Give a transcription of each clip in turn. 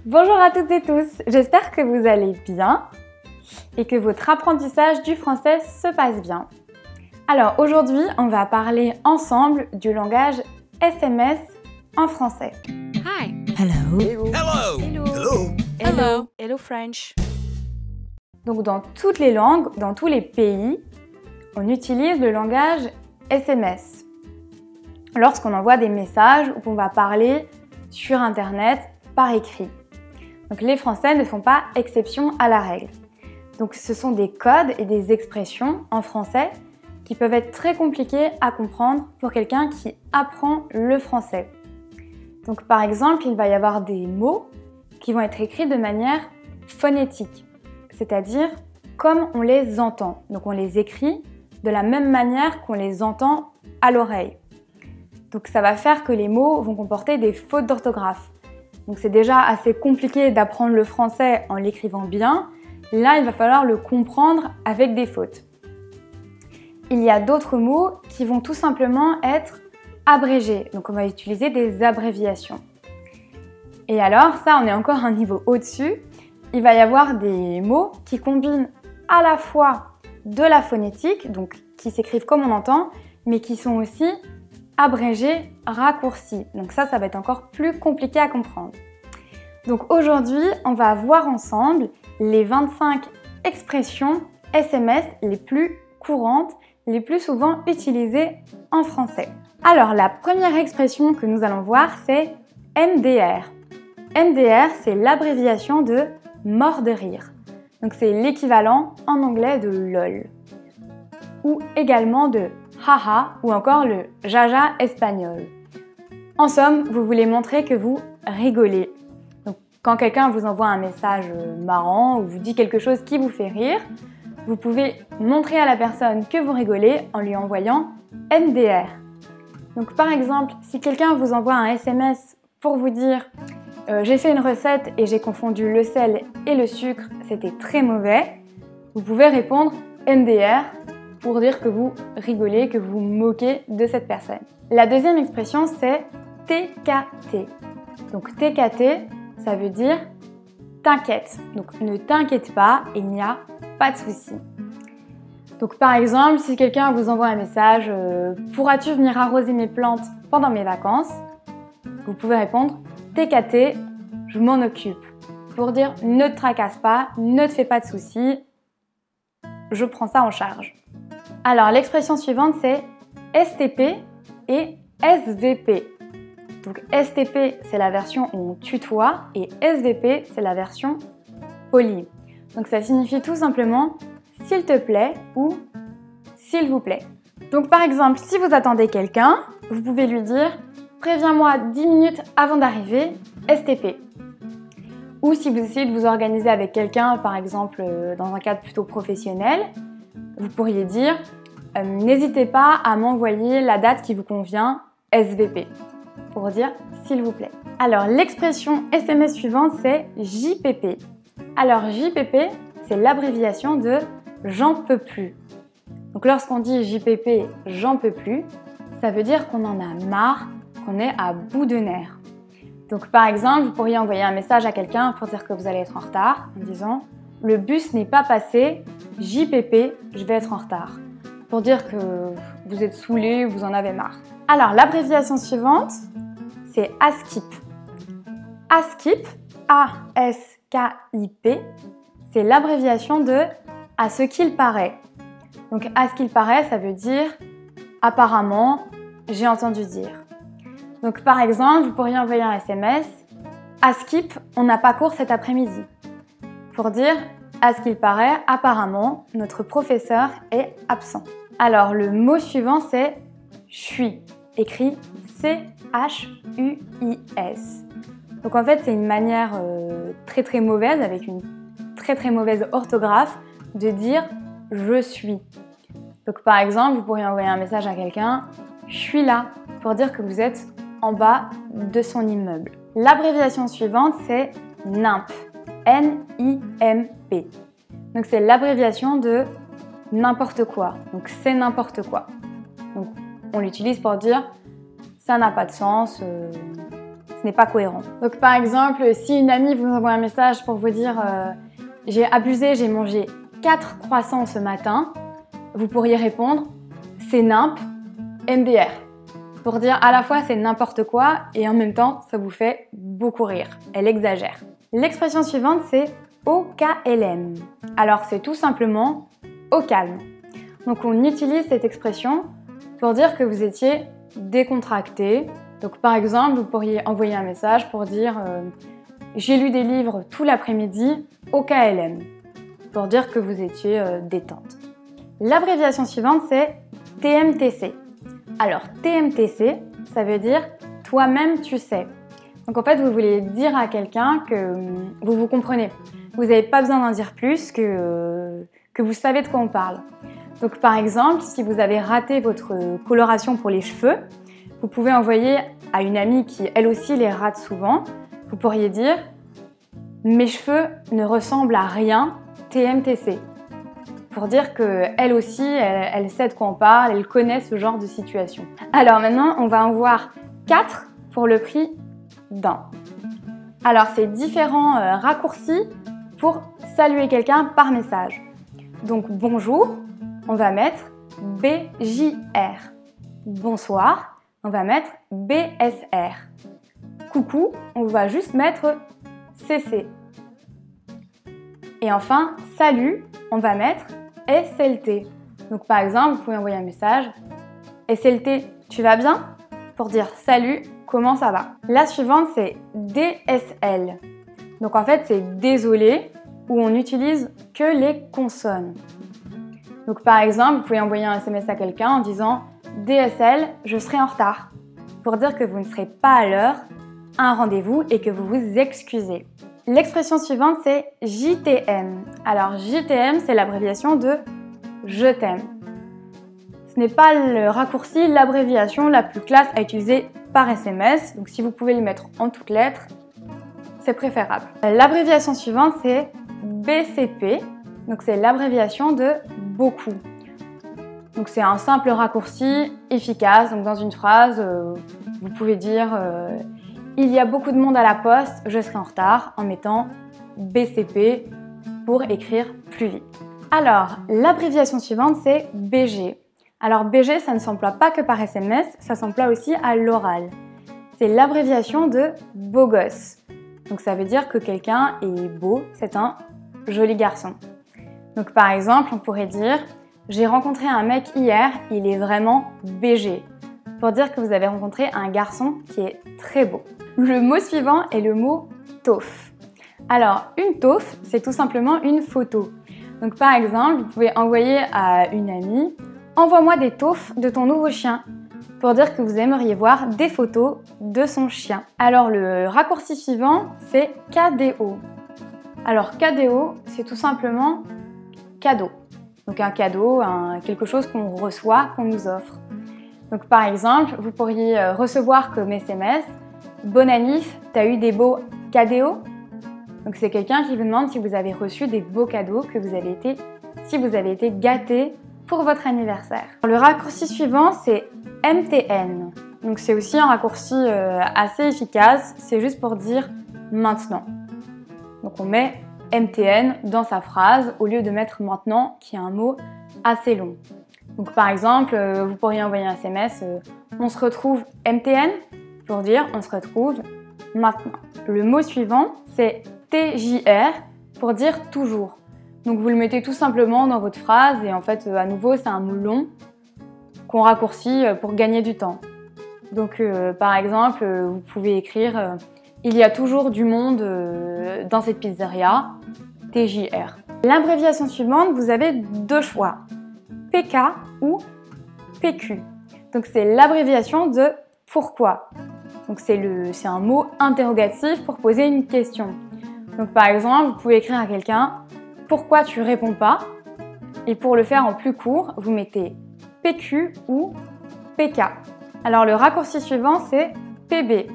Bonjour à toutes et tous, j'espère que vous allez bien et que votre apprentissage du français se passe bien. Alors aujourd'hui, on va parler ensemble du langage SMS en français. Hi. Hello. Hello. Hello. Hello. Hello. Hello French. Donc dans toutes les langues, dans tous les pays, on utilise le langage SMS. Lorsqu'on envoie des messages ou qu'on va parler sur Internet par écrit. Donc les Français ne font pas exception à la règle. Donc ce sont des codes et des expressions en français qui peuvent être très compliqués à comprendre pour quelqu'un qui apprend le français. Donc par exemple, il va y avoir des mots qui vont être écrits de manière phonétique, c'est-à-dire comme on les entend. Donc on les écrit de la même manière qu'on les entend à l'oreille. Donc ça va faire que les mots vont comporter des fautes d'orthographe. Donc c'est déjà assez compliqué d'apprendre le français en l'écrivant bien. Là, il va falloir le comprendre avec des fautes. Il y a d'autres mots qui vont tout simplement être abrégés. Donc on va utiliser des abréviations. Et alors, ça, on est encore un niveau au-dessus. Il va y avoir des mots qui combinent à la fois de la phonétique, donc qui s'écrivent comme on entend, mais qui sont aussi abrégés, raccourcis. Donc ça va être encore plus compliqué à comprendre. Donc aujourd'hui, on va voir ensemble les 25 expressions SMS les plus courantes, les plus souvent utilisées en français. Alors la première expression que nous allons voir, c'est MDR. MDR, c'est l'abréviation de mort de rire. Donc c'est l'équivalent en anglais de LOL. Ou également de haha ou encore le jaja espagnol. En somme, vous voulez montrer que vous rigolez. Donc, quand quelqu'un vous envoie un message marrant ou vous dit quelque chose qui vous fait rire, vous pouvez montrer à la personne que vous rigolez en lui envoyant MDR. Donc par exemple, si quelqu'un vous envoie un SMS pour vous dire j'ai fait une recette et j'ai confondu le sel et le sucre, c'était très mauvais, vous pouvez répondre MDR pour dire que vous rigolez, que vous moquez de cette personne. La deuxième expression, c'est TKT. Donc TKT, ça veut dire t'inquiète. Donc ne t'inquiète pas, il n'y a pas de souci. Donc par exemple, si quelqu'un vous envoie un message pourras-tu venir arroser mes plantes pendant mes vacances? Vous pouvez répondre TKT, je m'en occupe. Pour dire ne te tracasse pas, ne te fais pas de soucis, je prends ça en charge. Alors l'expression suivante, c'est STP et SVP. Donc STP, c'est la version où on tutoie et SVP, c'est la version polie. Donc ça signifie tout simplement s'il te plaît ou s'il vous plaît. Donc par exemple, si vous attendez quelqu'un, vous pouvez lui dire préviens-moi 10 minutes avant d'arriver, STP. Ou si vous essayez de vous organiser avec quelqu'un, par exemple dans un cadre plutôt professionnel, vous pourriez dire n'hésitez pas à m'envoyer la date qui vous convient, SVP, pour dire s'il vous plaît. Alors l'expression SMS suivante, c'est JPP. Alors JPP, c'est l'abréviation de j'en peux plus. Donc lorsqu'on dit JPP, j'en peux plus, ça veut dire qu'on en a marre, qu'on est à bout de nerfs. Donc par exemple, vous pourriez envoyer un message à quelqu'un pour dire que vous allez être en retard en disant le bus n'est pas passé, JPP, je vais être en retard. Pour dire que vous êtes saoulé, vous en avez marre. Alors l'abréviation suivante, c'est ASKIP. ASKIP, A-S-K-I-P, c'est l'abréviation de à ce qu'il paraît. Donc à ce qu'il paraît, ça veut dire apparemment, j'ai entendu dire. Donc par exemple, vous pourriez envoyer un SMS ASKIP, on n'a pas cours cet après-midi. Pour dire à ce qu'il paraît, apparemment, notre professeur est absent. Alors le mot suivant, c'est suis, écrit C-H-U-I-S. Donc en fait, c'est une manière très mauvaise, avec une très mauvaise orthographe, de dire je suis. Donc par exemple, vous pourriez envoyer un message à quelqu'un je suis là, pour dire que vous êtes en bas de son immeuble. L'abréviation suivante, c'est NIMP. N-I-M-P. Donc c'est l'abréviation de n'importe quoi. Donc c'est n'importe quoi. Donc on l'utilise pour dire ça n'a pas de sens, ce n'est pas cohérent. Donc par exemple, si une amie vous envoie un message pour vous dire j'ai abusé, j'ai mangé 4 croissants ce matin, vous pourriez répondre c'est nimp, MDR. Pour dire à la fois c'est n'importe quoi et en même temps ça vous fait beaucoup rire. Elle exagère. L'expression suivante c'est OKLM. Alors c'est tout simplement au calme. Donc on utilise cette expression pour dire que vous étiez décontracté. Donc par exemple vous pourriez envoyer un message pour dire j'ai lu des livres tout l'après-midi OKLM. Pour dire que vous étiez détente. L'abréviation suivante c'est TMTC. Alors TMTC, ça veut dire toi-même tu sais. Donc en fait, vous voulez dire à quelqu'un que vous vous comprenez. Vous n'avez pas besoin d'en dire plus, que vous savez de quoi on parle. Donc par exemple, si vous avez raté votre coloration pour les cheveux, vous pouvez envoyer à une amie qui elle aussi les rate souvent, vous pourriez dire « Mes cheveux ne ressemblent à rien, TMTC ». Pour dire qu'elle aussi, elle sait de quoi on parle, elle connaît ce genre de situation. Alors maintenant, on va en voir 4 pour le prix d'un. Alors, c'est différents raccourcis pour saluer quelqu'un par message. Donc, bonjour, on va mettre BJR. Bonsoir, on va mettre BSR. Coucou, on va juste mettre CC. Et enfin, salut, on va mettre SLT. Donc par exemple, vous pouvez envoyer un message SLT, tu vas bien? Pour dire salut, comment ça va? La suivante, c'est DSL. Donc en fait, c'est désolé, où on n'utilise que les consonnes. Donc par exemple, vous pouvez envoyer un SMS à quelqu'un en disant DSL, je serai en retard. Pour dire que vous ne serez pas à l'heure à un rendez-vous et que vous vous excusez. L'expression suivante, c'est JTM. Alors, JTM, c'est l'abréviation de « je t'aime ». Ce n'est pas le raccourci, l'abréviation la plus classe à utiliser par SMS. Donc, si vous pouvez le mettre en toutes lettres, c'est préférable. L'abréviation suivante, c'est BCP. Donc, c'est l'abréviation de « beaucoup ». Donc, c'est un simple raccourci efficace. Donc, dans une phrase, vous pouvez dire il y a beaucoup de monde à la poste, je serai en retard, en mettant BCP pour écrire plus vite. Alors, l'abréviation suivante, c'est BG. Alors, BG, ça ne s'emploie pas que par SMS, ça s'emploie aussi à l'oral. C'est l'abréviation de beau gosse. Donc, ça veut dire que quelqu'un est beau, c'est un joli garçon. Donc, par exemple, on pourrait dire j'ai rencontré un mec hier, il est vraiment BG. Pour dire que vous avez rencontré un garçon qui est très beau. Le mot suivant est le mot tauf. Alors, une tauf, c'est tout simplement une photo. Donc par exemple, vous pouvez envoyer à une amie « Envoie-moi des taufs de ton nouveau chien » pour dire que vous aimeriez voir des photos de son chien. Alors le raccourci suivant, c'est KDO. Alors KDO, c'est tout simplement cadeau. Donc un cadeau, quelque chose qu'on reçoit, qu'on nous offre. Donc par exemple, vous pourriez recevoir comme SMS « Bonne annif, t'as eu des beaux cadeaux ?» Donc c'est quelqu'un qui vous demande si vous avez reçu des beaux cadeaux, si vous avez été gâté pour votre anniversaire. Le raccourci suivant, c'est MTN. Donc c'est aussi un raccourci assez efficace, c'est juste pour dire « maintenant ». Donc on met MTN dans sa phrase au lieu de mettre « maintenant » qui est un mot assez long. Donc par exemple, vous pourriez envoyer un SMS on se retrouve MTN pour dire on se retrouve maintenant. Le mot suivant, c'est TJR pour dire toujours. Donc vous le mettez tout simplement dans votre phrase et en fait à nouveau c'est un mot long qu'on raccourcit pour gagner du temps. Donc par exemple, vous pouvez écrire il y a toujours du monde dans cette pizzeria, TJR. L'abréviation suivante, vous avez deux choix. PK ou PQ. Donc c'est l'abréviation de pourquoi. Donc c'est un mot interrogatif pour poser une question. Donc par exemple, vous pouvez écrire à quelqu'un pourquoi tu réponds pas, et pour le faire en plus court, vous mettez PQ ou PK. Alors le raccourci suivant, c'est PB.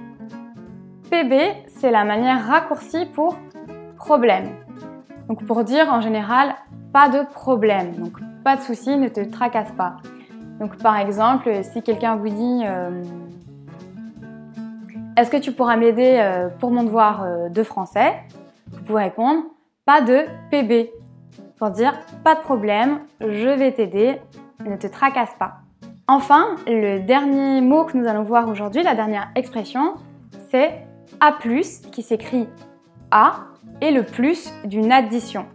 PB, c'est la manière raccourcie pour problème. Donc pour dire en général pas de problème. Donc pas de souci, ne te tracasse pas. Donc par exemple, si quelqu'un vous dit Est-ce que tu pourras m'aider pour mon devoir de français? Vous pouvez répondre pas de PB pour dire pas de problème, je vais t'aider, ne te tracasse pas. Enfin, le dernier mot que nous allons voir aujourd'hui, la dernière expression, c'est A+, qui s'écrit A et le plus d'une addition.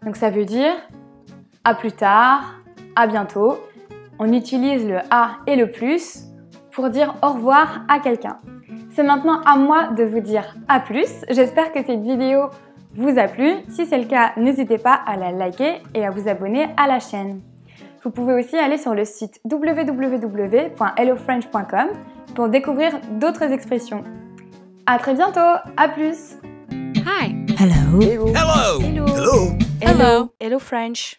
Donc ça veut dire à plus tard, à bientôt. On utilise le A et le plus pour dire au revoir à quelqu'un. C'est maintenant à moi de vous dire à plus. J'espère que cette vidéo vous a plu. Si c'est le cas, n'hésitez pas à la liker et à vous abonner à la chaîne. Vous pouvez aussi aller sur le site www.hellofrench.com pour découvrir d'autres expressions. À très bientôt, à plus. Hi. Hello. Hello. Hello. Hello. Hello. Hello French.